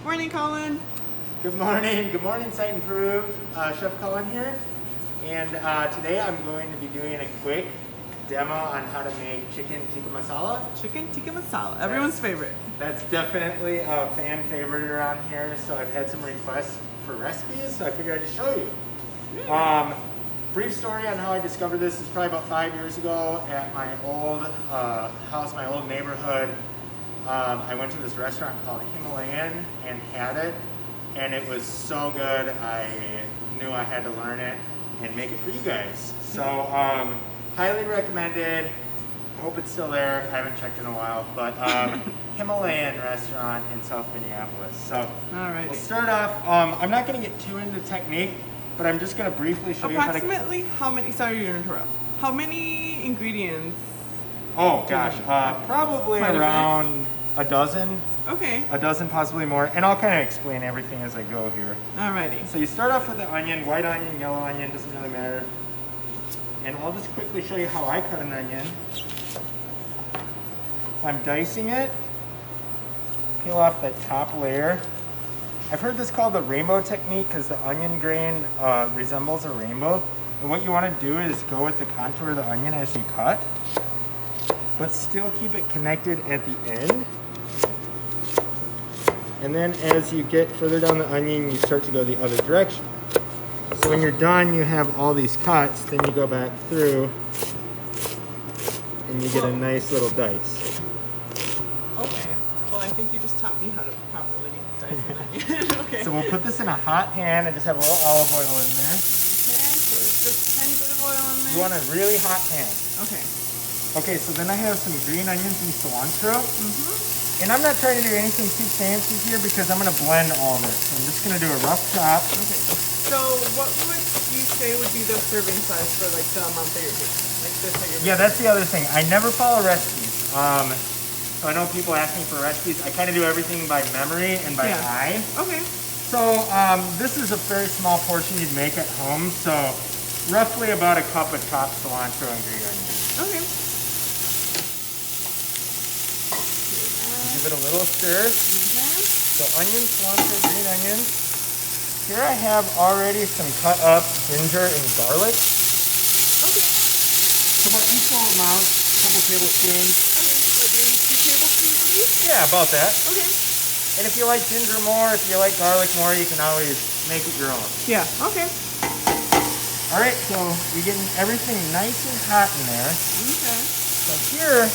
Morning, Colin. Good morning, Sight and Prove. Chef Colin here. And today I'm going to be doing a quick demo on how to make chicken tikka masala. Chicken tikka masala, everyone's favorite. That's definitely a fan favorite around here. So I've had some requests for recipes, so I figured I'd just show you. Brief story on how I discovered this is probably about 5 years ago at my old house, my old neighborhood. I went to this restaurant called Himalayan and had it, and it was so good I knew I had to learn it and make it for you guys. So highly recommended. Hope it's still there. I haven't checked in a while, but Himalayan restaurant in South Minneapolis. So Alrighty. we'll start off. I'm not going to get too into technique, but I'm just going to briefly show you Approximately how many, sorry to interrupt, how many ingredients? Oh gosh, probably around a dozen. Okay. A dozen, possibly more, and I'll kind of explain everything as I go here. Alrighty. So you start off with the onion, white onion, yellow onion, doesn't really matter. And I'll just quickly show you how I cut an onion. I'm dicing it, peel off that top layer. I've heard this called the rainbow technique because the onion grain resembles a rainbow. And what you want to do is go with the contour of the onion as you cut, but still keep it connected at the end. And then as you get further down the onion, you start to go the other direction. So when you're done, you have all these cuts, then you go back through and you get a nice little dice. Okay. Well, I think you just taught me how to properly dice an onion. Okay. So we'll put this in a hot pan and just have a little olive oil in there. Okay, so just a tiny bit of oil in there. You want a really hot pan. Okay. Okay, so then I have some green onions and cilantro. And I'm not trying to do anything too fancy here because I'm going to blend all this. So I'm just going to do a rough chop. Okay. So what would you say would be the serving size for like the amount that you're doing? Like this that you're Yeah, that's the other thing. I never follow recipes. So I know people ask me for recipes. I kind of do everything by memory and by eye. Okay. So this is a very small portion you'd make at home. So roughly about a cup of chopped cilantro and green onions. Okay. Give it a little stir. So onion, cilantro, green onions. Here I have already some cut up ginger and garlic. Okay. So about equal amounts, a couple tablespoons. Okay, so maybe 2 tablespoons each? Yeah, about that. Okay. And if you like ginger more, if you like garlic more, you can always make it your own. Yeah, okay. All right, so you're getting everything nice and hot in there. Okay. So here,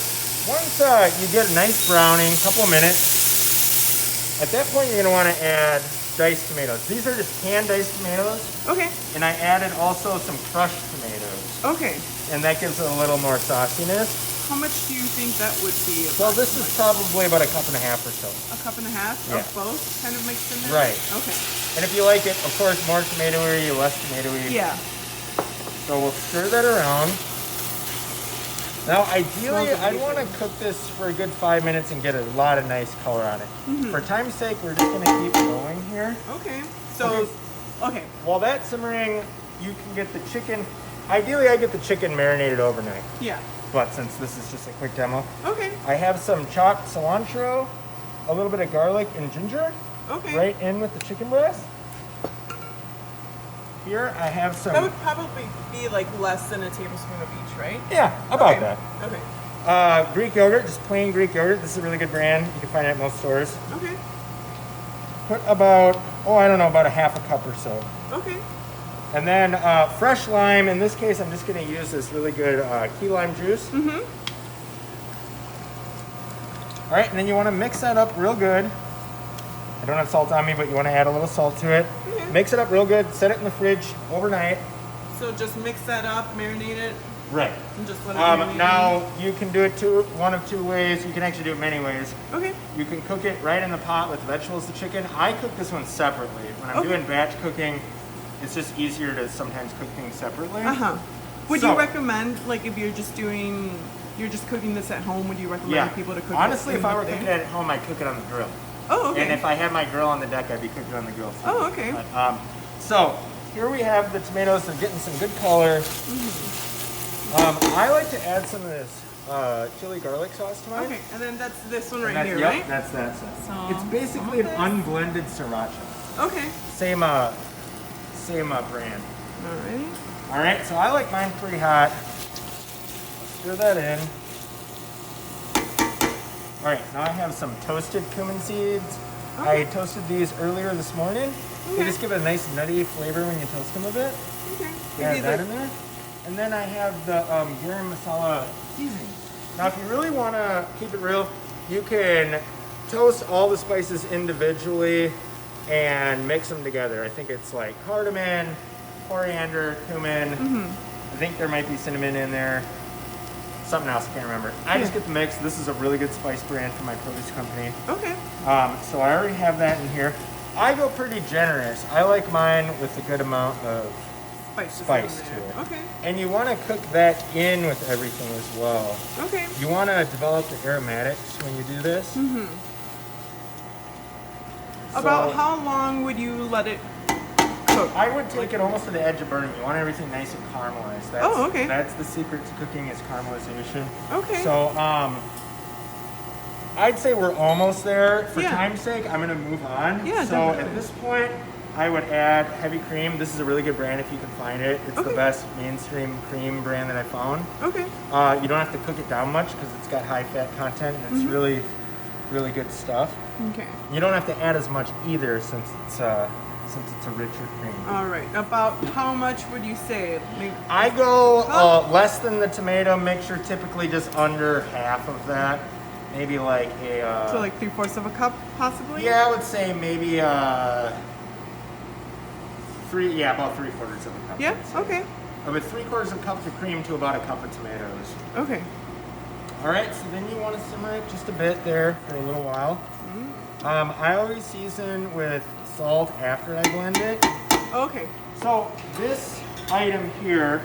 once you get a nice browning, couple of minutes, at that point you're gonna wanna add diced tomatoes. These are just canned diced tomatoes. Okay. And I added also some crushed tomatoes. Okay. And that gives it a little more sauciness. How much do you think that would be? Well, this is probably about a cup and a half or so. A cup and a half of both kind of mixed in there? Right. Okay. And if you like it, of course, more tomatoey, less tomatoey. Yeah. So we'll stir that around. Now, ideally, I'd want to cook this for a good 5 minutes and get a lot of nice color on it. For time's sake, we're just going to keep going here. Okay. So, okay. While that's simmering, you can get the chicken. Ideally, I get the chicken marinated overnight. Yeah. But since this is just a quick demo, Okay. I have some chopped cilantro, a little bit of garlic and ginger, Okay. right in with the chicken breast. Here I have some. That would probably be like less than a tablespoon of each, right? Yeah, about Okay. that. Okay. Greek yogurt, just plain Greek yogurt. This is a really good brand. You can find it at most stores. Okay. Put about, about a half a cup or so. Okay. And then fresh lime. In this case, I'm just going to use this really good key lime juice. All right, and then you want to mix that up real good. I don't have salt on me, but you want to add a little salt to it. Okay. Mix it up real good. Set it in the fridge overnight. So just mix that up, marinate it, Right. and just let it marinate. Now, you can do it one of two ways. You can actually do it many ways. Okay. You can cook it right in the pot with vegetables and chicken. I cook this one separately. When I'm doing batch cooking, it's just easier to sometimes cook things separately. Would you recommend, like, if you're just cooking this at home, would you recommend people to cook Honestly, it if I were cooking it at home, I'd cook it on the grill. Oh, okay. And if I had my grill on the deck, I'd be cooking on the grill too. Oh, okay. But, so here we have the tomatoes. They're getting some good color. I like to add some of this chili garlic sauce to mine. Okay, and then that's this one right And here, yep, right? that's that sauce. So, It's basically an unblended sriracha. Okay. Same brand. Alrighty. All right, so I like mine pretty hot. Stir that in. All right, now I have some toasted cumin seeds. Okay. I toasted these earlier this morning. They Okay. just give it a nice nutty flavor when you toast them a bit. Okay. Add that in there. And then I have the garam masala seasoning. Now, if you really want to keep it real, you can toast all the spices individually and mix them together. I think it's like cardamom, coriander, cumin. I think there might be cinnamon in there. Something else, I can't remember. I just get the mix. This is a really good spice brand from my produce company. Okay. So I already have that in here. I go pretty generous. I like mine with a good amount of spice to it. Okay. And you want to cook that in with everything as well. Okay. You want to develop the aromatics when you do this. About how long would you let it cook? I would take it almost to the edge of burning. You want everything nice and caramelized. That's, okay. That's the secret to cooking is caramelization. Okay. So I'd say we're almost there. For Yeah. time's sake, I'm gonna move on. Yeah, so definitely. at this point, I would add heavy cream. This is a really good brand if you can find it. It's the Okay. best mainstream cream brand that I found. Okay. You don't have to cook it down much because it's got high fat content and it's really, really good stuff. Okay. You don't have to add as much either since it's a richer cream. All right. About how much would you say? Maybe, I go less than the tomato mixture, typically just under half of that. Maybe like a... so like 3/4 of a cup, possibly? yeah, I would say maybe about 3/4 of a cup. Yeah? Okay. With 3/4 of a cup of cream to about a cup of tomatoes. Okay. All right, so then you want to simmer it just a bit there for a little while. I always season with salt after I blend it. Okay. So this item here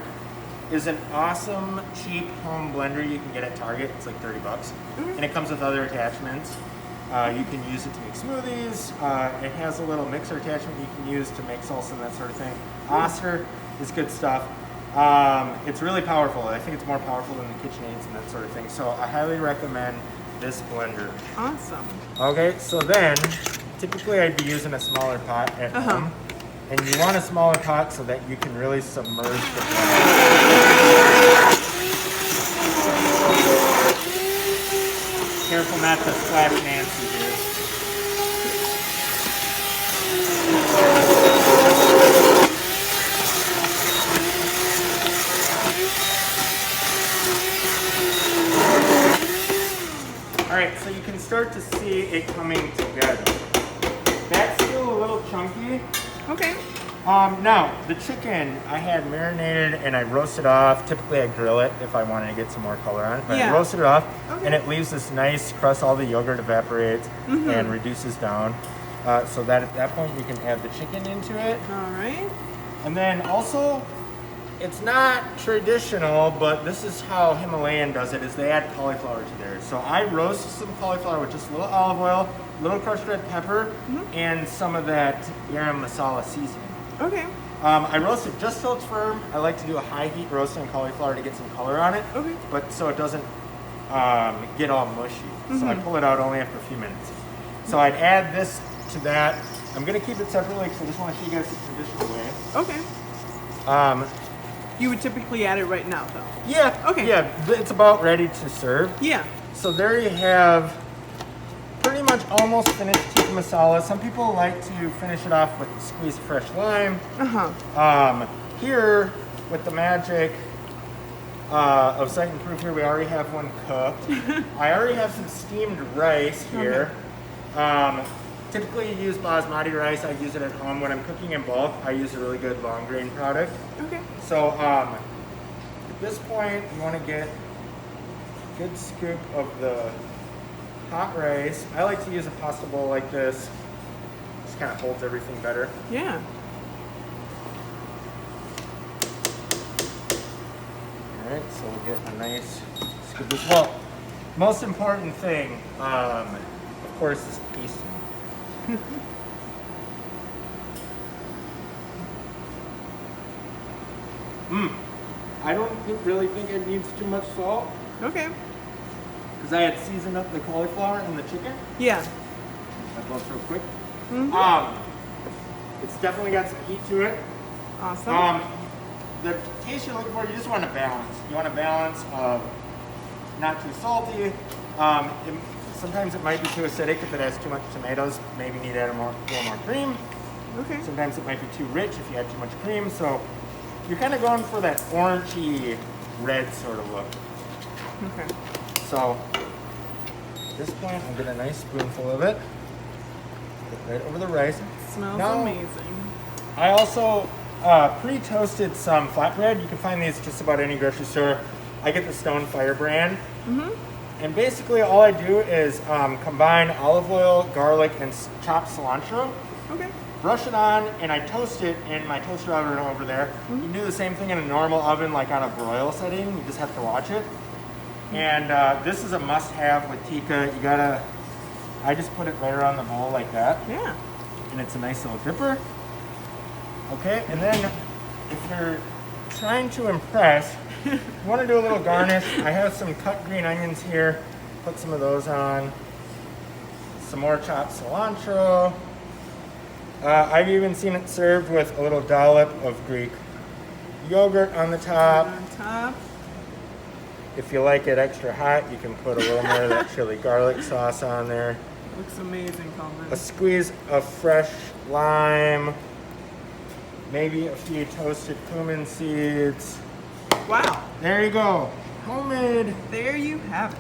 is an awesome cheap home blender you can get at Target. It's like $30, and it comes with other attachments. You can use it to make smoothies. It has a little mixer attachment you can use to make salsa and that sort of thing. Oster is good stuff. It's really powerful. I think it's more powerful than the KitchenAids and that sort of thing. So I highly recommend this blender. Awesome. Okay, so then typically I'd be using a smaller pot at home. And you want a smaller pot so that you can really submerge the blender. Careful not to splash Nancy here. Alright, so you can start to see it coming together. That's still a little chunky. Okay. Now, the chicken I had marinated and I roasted off. Typically I grill it if I wanted to get some more color on it. But I roasted it off and it leaves this nice crust. All the yogurt evaporates and reduces down. So that at that point you can add the chicken into it. All right. And then also, it's not traditional, but this is how Himalayan does it, is they add cauliflower to theirs. So I roast some cauliflower with just a little olive oil, a little crushed red pepper, and some of that garam masala seasoning. Okay. I roast it just till it's firm. I like to do a high heat roast on cauliflower to get some color on it, Okay. but so it doesn't get all mushy. So I pull it out only after a few minutes. So I'd add this to that. I'm gonna keep it separately because I just want to show you guys the traditional way. Okay. You would typically add it right now, though. Yeah. Okay. Yeah, it's about ready to serve. Yeah. So there you have pretty much almost finished tikka masala. Some people like to finish it off with a squeeze of fresh lime. Here, with the magic of Sight and Proof here, we already have one cooked. I already have some steamed rice here. Typically you use basmati rice. I use it at home. When I'm cooking in bulk, I use a really good long grain product. Okay. So at this point, you want to get a good scoop of the hot rice. I like to use a pasta bowl like this. Just kind of holds everything better. Yeah. All right, so we'll get a nice scoop as well. Most important thing, of course, is tasting. I don't really think it needs too much salt. Okay. because I had seasoned up the cauliflower and the chicken. Yeah. That goes real quick. Mm-hmm. It's definitely got some heat to it. Awesome. The taste you're looking for, you just want a balance. You want a balance of not too salty. Sometimes it might be too acidic if it has too much tomatoes. Maybe need to add a little more cream. Okay. Sometimes it might be too rich if you add too much cream. So you're kind of going for that orangey red sort of look. Okay. So at this point, I'll get a nice spoonful of it. Put it right over the rice. Smells Now, amazing. I also pre-toasted some flatbread. You can find these just about any grocery store. I get the Stone Fire brand. Mm-hmm. And basically all I do is combine olive oil, garlic, and chopped cilantro. Okay. Brush it on, and I toast it in my toaster oven over there. You can do the same thing in a normal oven, like on a broil setting. You just have to watch it. And this is a must-have with Tikka. You gotta, I just put it right around the bowl like that. Yeah. And it's a nice little dipper. Okay, and then if you're trying to impress, you want to do a little garnish. I have some cut green onions here. Put some of those on. Some more chopped cilantro. I've even seen it served with a little dollop of Greek yogurt on the top. On top. If you like it extra hot, you can put a little more of that chili garlic sauce on there. Looks amazing, Colin. A squeeze of fresh lime. Maybe a few toasted cumin seeds. Wow. There you go. Homemade. There you have it.